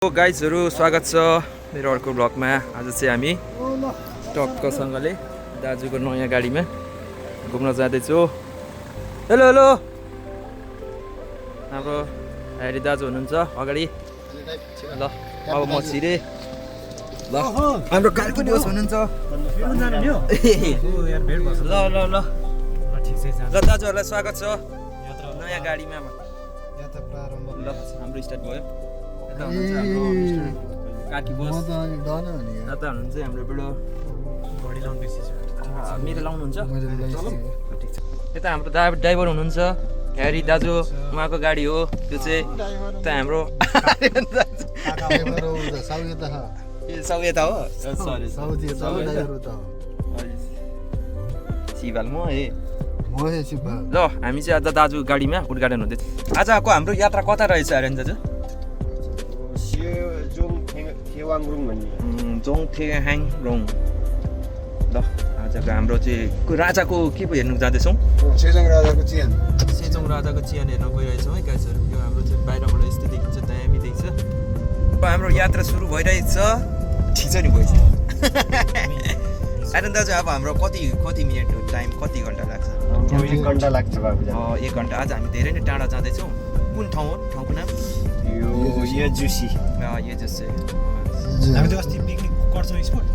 गाइजहरु स्वागत छ मेरो अर्को ब्लगमा। आज चाहिँ हामी टक्कसँगले दाजुको नयाँ गाडीमा घुम्न जाँदैछु। हेलो हेलो, हाम्रो हेरी दाजु हुनुहुन्छ अगाडि। ल अब म छिरे। ल हाम्रो कालको दोस्त हुनुहुन्छ। ल ल ल ल दाजुहरूलाई स्वागत छ नयाँ गाडीमा। ल हाम्रो स्टार्ट भयो। काकी बस दादा हुनुहुन्छ हाम्रो भिडियो बडी लाउनु मेरो लाउनुहुन्छ। ठिक छ। यता हाम्रो ड्राइभर हुनुहुन्छ हेरी दाजु, उहाँको गाडी हो त्यो चाहिँ। यता हाम्रो सौयता हो। शिवाल म ल हामी चाहिँ आज दाजु गाडीमा उद्घाटन हुँदैछ। आजको हाम्रो यात्रा कता रहेछ हेरेन दाजु? जोङथेहाङरोङ। ल आजको हाम्रो चाहिँ राजाको के पो हेर्नु जाँदैछौँ? सेजोङ राजाको चिहान। सेजोङ राजाको चिहान हेर्न गइरहेछौँ है गाइजहरू। यो हाम्रो चाहिँ बाहिरबाट यस्तो देखिन्छ, दामी देखिन्छ। अब हाम्रो यात्रा सुरु भइरहेछ। ठिक छ नि भइसक्यो। आनन्द दाजु अब हाम्रो कति मिनट टाइम, कति घन्टा लाग्छ? 1 घन्टा लाग्छ बाबु। 1 घन्टा। आज हामी धेरै नै टाढा जाँदैछौँ। कुन ठाउँ हो? ठाउँको नाम यो जुसी। यो जुसी। हामी त अस्ति पिकनिक गर्छौँ स्पोर्ट।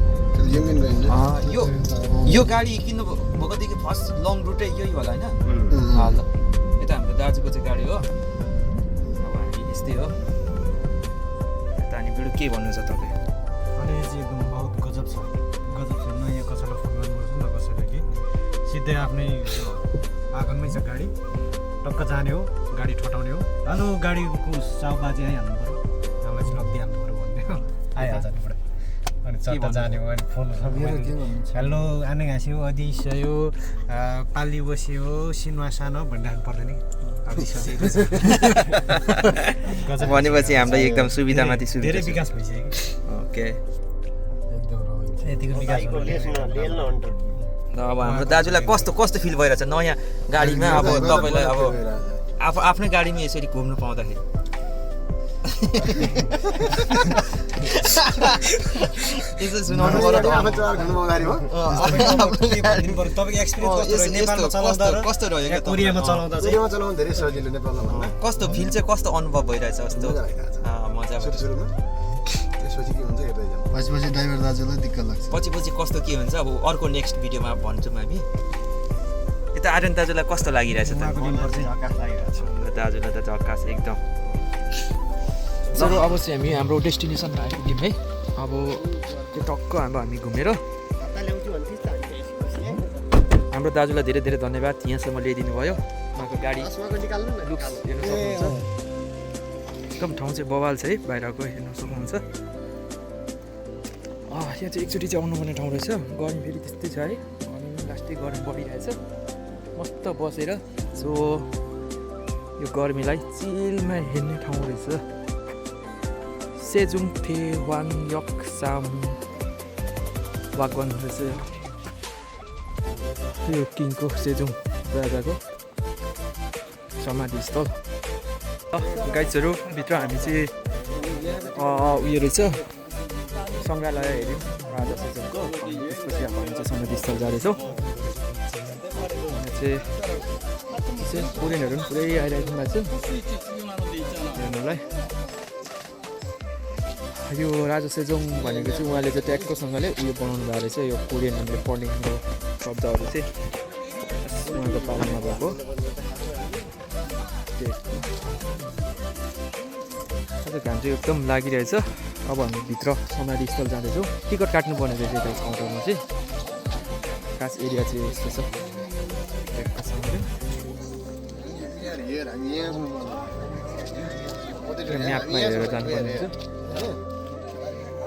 यो गाडी किन्नु भएकोदेखि फर्स्ट लङ रुटै यही होला होइन? ल यता हाम्रो दाजुको चाहिँ गाडी हो। अब हामी यस्तै हो। यता अनि भिडियो के भन्नु छ तपाईँ? अनि चाहिँ एकदम बहुत गजब छ। नयाँ कसैलाई फोन गर्नुपर्छ न कसैलाई कि सिधै आफ्नै आँगनमै छ गाडी। टक्क जाने हो, गाडी ठटाउने हो। हेलो गाडीको साउबाजी आइहाल्नु पऱ्यो, हामीलाई चाहिँ लगिदिइहाल्नु पऱ्यो भन्ने हो। आइहाल्छ नि पुरा। अनि चट्टा जाने हो, अनि फोन हेलो आने घाँस्यो, अदिस्यो, पाली बस्यो, सिनुवा सानो भनिराख्नु पर्दैन कि। भनेपछि हामीलाई एकदम सुविधामाथि सुविधा। धेरै विकास भइसक्यो। ओके। यतिको विकास अब हाम्रो दाजुलाई कस्तो फिल भइरहेछ नयाँ गाडीमा? अब तपाईँलाई अब आफ्नै गाडीमा यसरी घुम्नु पाउँदाखेरि यसो सुनाउनु पर्यो त। तपाईँको एक्सपिरियन्स नेपालमा चलाउँदा र कस्तो रह्यो क्या? कोरियामा चलाउँदा चाहिँ कोरियामा चलाउनु धेरै सजिलो नेपालमा भन्दा। कस्तो फिल चाहिँ कस्तो अनुभव भइरहेछ? कस्तो मजा सुरुमा त्यसपछि के हुन्छ हेर्दै जाऊ। पछि ड्राइभर दाजुलाई दिक्क लाग्छ। पछि कस्तो के हुन्छ अब अर्को नेक्स्ट भिडियोमा भन्छौँ हामी। यता आर्यन दाजुलाई कस्तो लागिरहेछ त? दाजुलाई त झक्कास एकदम। चलो अब चाहिँ हामी हाम्रो डेस्टिनेसनमा आइपुग्यौँ है। अब त्यो टक्क हामी घुमेर हाम्रो दाजुलाई धेरै धेरै धन्यवाद यहाँसम्म ल्याइदिनु भयो। उहाँको गाडी लुक्स हेर्नु सक्नुहुन्छ। एकदम ठाउँ चाहिँ बवाल छ है, बाहिरको हेर्नु सक्नुहुन्छ। यहाँ चाहिँ एकचोटि चाहिँ आउनुपर्ने ठाउँ रहेछ। गरम फेरि त्यस्तै छ है, अनि लास्टै गरम बढिरहेछ। मस्त बसेर सो यो गर्मीलाई चिलमा हेर्ने ठाउँ रहेछ। सेजुङ थेवाङयक्साम वागवान रहेछ यो किङको, सेजुङ राजाको समाधि स्थल। गाइड्सहरू भित्र हामी चाहिँ उयो रहेछ सङ्ग्रहालय हेऱ्यौँ राजा सेजुङको। त्यसपछि अब हामी चाहिँ समाधि स्थल जाँदैछौँ। यहाँ चाहिँ कोरियनहरू पनि पुरै आइरहेको भएको छ हेर्नुलाई। यो राजा सेजोङ भनेको चाहिँ उहाँले चाहिँ ट्याक्कोसँगले उयो बनाउनु भएको रहेछ। यो कोरियनहरूले पढेको शब्दहरू चाहिँ उहाँको पालनमा भएको। घाम चाहिँ एकदम लागिरहेछ। अब हामी भित्र समाधि स्थल जाँदैछौँ। टिकट काट्नुपर्ने रहेछ यता काउन्टरमा चाहिँ। खास एरिया चाहिँ यस्तो छ। म्यापमा हेरेर जानुपर्ने हुन्छ।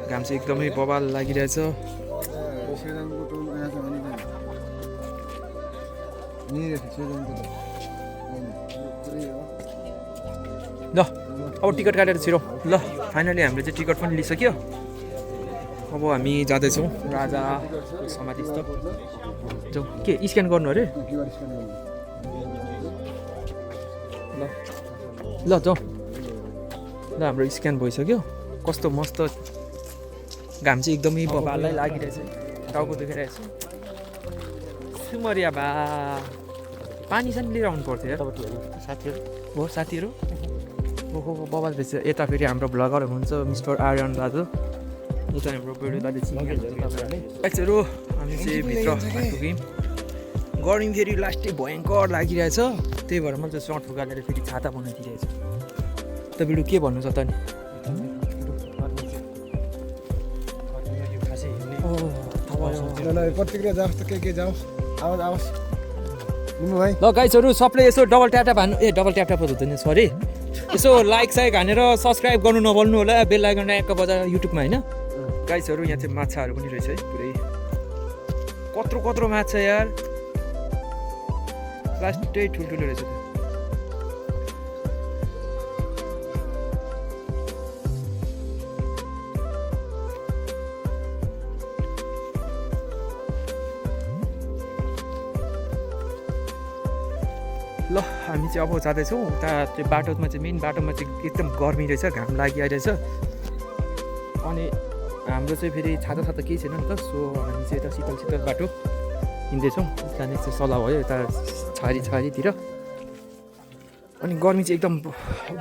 घाम चाहिँ एकदमै बवाल लागिरहेछ। ल अब टिकट काटेर छिरौँ। ल फाइनली हामीले चाहिँ टिकट पनि लिइसक्यो। अब हामी जाँदैछौँ राजा समाधि स्थल। जाउँ के स्क्यान गर्नु अरे? ल जाउँ। ल हाम्रो स्क्यान भइसक्यो। कस्तो मस्त घाम चाहिँ एकदमै बबाललाई लागिरहेछ टाउको दुखिरहेछ सुमरिया बा पानी सानी लिएर आउनु पर्थ्यो यार साथीहरू हो साथीहरू ओहो बबाल रहेछ यता फेरि हाम्रो भ्लगर हुनुहुन्छ मिस्टर आर्यन दाजु उता हाम्रो बेडु दाजु चिनिहाल्नु हामी चाहिँ भित्र आइपुग्यौँ गर्मी फेरि लास्टै भयङ्कर लागिरहेछ त्यही भएर मैले चाहिँ सर्ट फुकालेर फेरि छाता बनाइदिइरहेछ तपाईँले के भन्नु छ त नि प्रतिक्रिया जाओस् त के जाओस् आवाज आवाज निमु भाइ ल गाइजहरू सबले यसो डबल ट्याप हान्नु डबल ट्याप हुँदैन सरी यसो लाइक साइक हानेर सब्सक्राइब गर्नु नभल्नु होला बेल आइकन एक बजा युट्युबमा होइन गाइजहरू यहाँ चाहिँ माछाहरू पनि रहेछ है पुरै कत्रो कत्रो माछा यार लास्टै ठुल्ठुलो रहेछ त ल हामी चाहिँ अब जाँदैछौँ उता त्यो बाटोमा चाहिँ मेन बाटोमा चाहिँ एकदम गर्मी रहेछ घाम लागिरहेछ अनि हाम्रो चाहिँ फेरि छाता छाता केही छैन नि त सो हामी चाहिँ यता शीतल शीतल बाटो हिँड्दैछौँ जाने चाहिँ सल्लाह भयो यता छारीतिर अनि गर्मी चाहिँ एकदम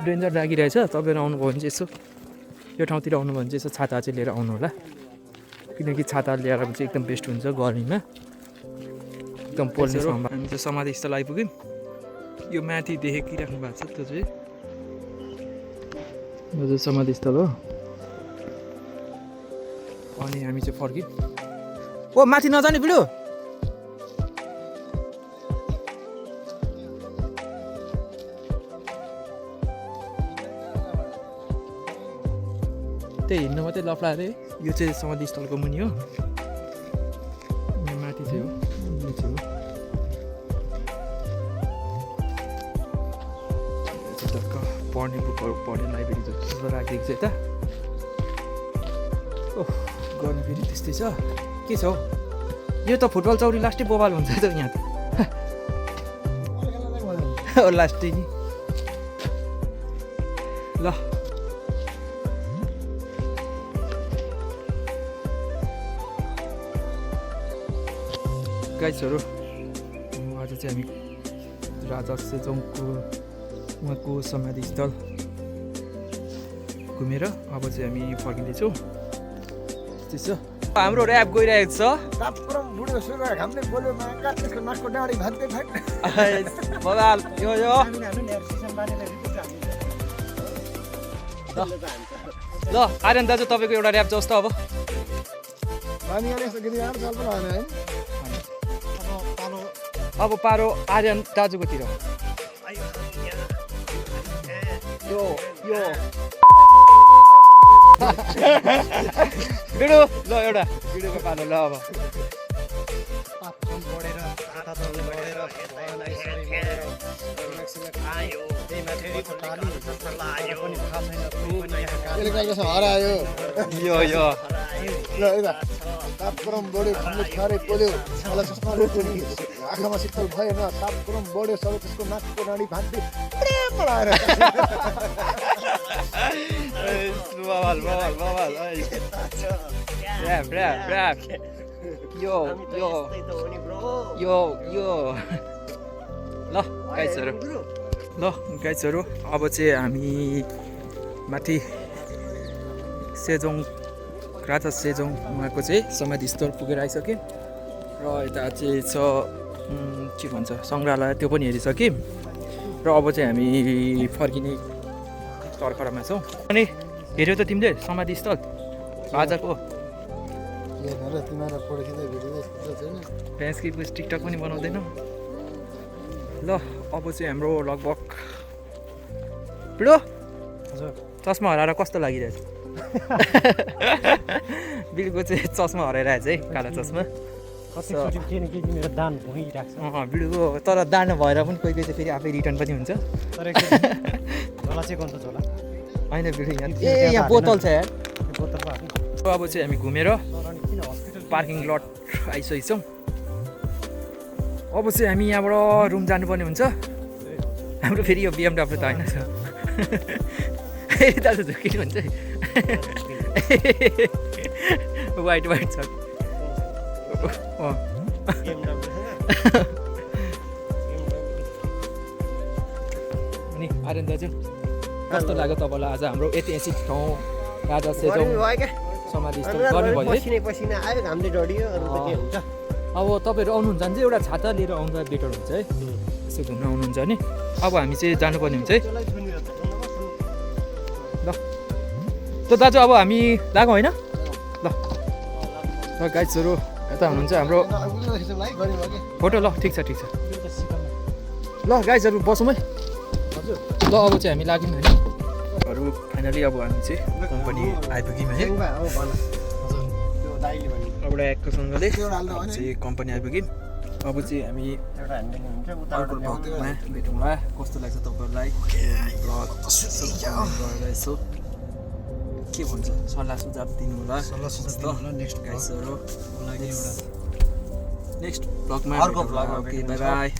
डेन्जर लागिरहेछ तपाईँहरू आउनुभयो भने चाहिँ यसो यो ठाउँतिर आउनुभयो भने चाहिँ यसो छाता चाहिँ लिएर आउनु होला किनकि छाता ल्याएर चाहिँ एकदम बेस्ट हुन्छ गर्मीमा एकदम पोल्ने हामी चाहिँ समाधि स्थल आइपुग्यौँ यो माथि देखिराख्नु भएको छ त्यो चाहिँ यो चाहिँ समाधि स्थल हो अनि हामी चाहिँ फर्क्यौँ ओ माथि नजाने बिडो त्यही हिँड्नु मात्रै लफडा अरे यो चाहिँ समाधि स्थलको मुनि हो माथि चाहिँ हो निचे हो पढ्ने बुकहरू पढ्ने लाइब्रेरी जस्तो राखिदिएको छ यता ओह गर्नु फेरि त्यस्तै छ के छ हौ यो त फुटबल चौरी लास्टै बोबाल हुन्छ त यहाँ त लास्टै नि ल गाइजहरू आज चाहिँ हामी राजा सेजोङको उहाँको समाधि स्थल घुमेर अब चाहिँ हामी फर्किँदैछौँ त्यस्तै छ हाम्रो ऱ्याप गइरहेको छ बगाल यो ल आर्यन दाजु तपाईँको एउटा ऱ्याप जस्तो अब पारो आर्यन दाजुकोतिर यो भिडियो ल एउटा भिडियोको पालो ल अब हरायो यो तापक्रम बढ्यो खुम्ले खारे पोल्यो आँखामा शीतल भएन तापक्रम बढ्यो सबै त्यसको नाकको नाडी भान्थे पढाएर ल गाइजहरू अब चाहिँ हामी माथि सेजोङ राजा सेजोङ उहाँको चाहिँ समाधि स्थल पुगेर आइसक्यौँ र यता चाहिँ छ के भन्छ सङ्ग्रहालय त्यो पनि हेरिसक्यौँ र अब चाहिँ हामी फर्किने तर्खरमा छौँ अनि हेऱ्यौ त तिमीले समाधि स्थल आजको भ्यान्सकी पुस टिकटक पनि बनाउँदैन ल अब चाहिँ हाम्रो लगभग पिडो चस्मा हराएर कस्तो लागिरहेछ बिलको चाहिँ चस्मा हराइरहेछ है कालो चस्मा बिडुको तर दान भएर पनि कोही कोही चाहिँ फेरि आफै रिटर्न पनि हुन्छ होइन बिडु यहाँ बोतल छ यार अब चाहिँ हामी घुमेर पार्किङ लट आइसकेको छौँ अब चाहिँ हामी यहाँबाट रुम जानुपर्ने हुन्छ हाम्रो फेरि यो BMW त होइन दाजु झुकिनु हुन्छ वाइट वाइट छ अनि आर्यन दाजु कस्तो लाग्यो तपाईँलाई आज हाम्रो ऐतिहासिक ठाउँ राजा सेजोङ समाधि स्थल गर्नु भयो है पसिना आयो घामले डढियो अरू त के हुन्छ अब तपाईँहरू आउनुहुन्छ भने चाहिँ एउटा छाता लिएर आउँदा बेटर हुन्छ है यसो घुम्न आउनुहुन्छ भने अब हामी चाहिँ जानुपर्ने हुन्छ है ल त दाजु अब हामी लागौँ होइन ल गाइड्सहरू यता हुनुहुन्छ हाम्रो फोटो ल ठिक छ ल गाइड्सहरू बसौँ है ल अब चाहिँ हामी लाग्यौँ होइन अरू फाइनली अब हामी चाहिँ कम्पनी आइपुग्यौँ है एउटा एकसँगले चाहिँ कम्पनी आइपुग्यौँ अब चाहिँ हामी अर्को भ्लगमा भेटौँला कस्तो लाग्छ तपाईँहरूलाई भ्लग यसो के भन्छ सल्लाह सुझाव दिनु होला नेक्स्ट गाइसहरू नेक्स्ट भ्लगमा अर्को भ्लगमा ओके बाई बाई